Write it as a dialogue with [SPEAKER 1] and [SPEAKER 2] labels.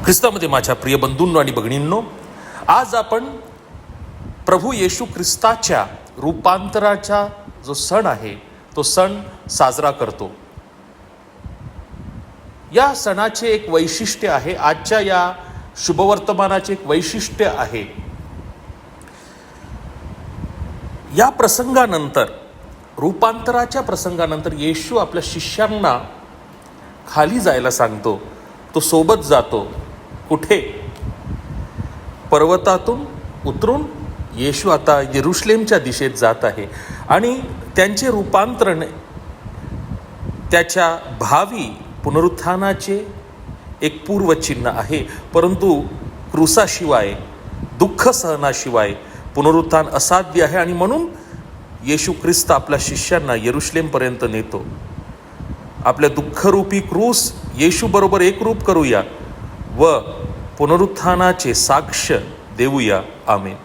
[SPEAKER 1] ख्रिस्तामध्ये माझ्या प्रिय बंधूंनो आणि भगिनींनो, आज आपण प्रभू येशू ख्रिस्ताच्या रूपांतराचा जो सण आहे तो सण साजरा करतो. या सणाचे एक वैशिष्ट्य आहे, आजच्या या शुभवर्तमानाचे एक वैशिष्ट्य आहे. या प्रसंगानंतर, रूपांतराच्या प्रसंगानंतर येशू आपल्या शिष्यांना खाली जायला सांगतो. तो सोबत जातो. कुठे? पर्वतातून उतरून येशू आता येरुशलेमच्या दिशेत जात आहे आणि त्यांचे रूपांतरण त्याच्या भावी पुनरुत्थानाचे एक पूर्वचिन्ह आहे. परंतु क्रूसाशिवाय, दुःख सहनाशिवाय पुनरुत्थान असाध्य आहे आणि म्हणून येशू ख्रिस्त आपल्या शिष्यांना येरुशलेमपर्यंत नेतो. आपल्या दुःखरूपी क्रूस येशू बरोबर एकरूप करूया व पुनरुत्थानाचे साक्ष देऊया. आमेन.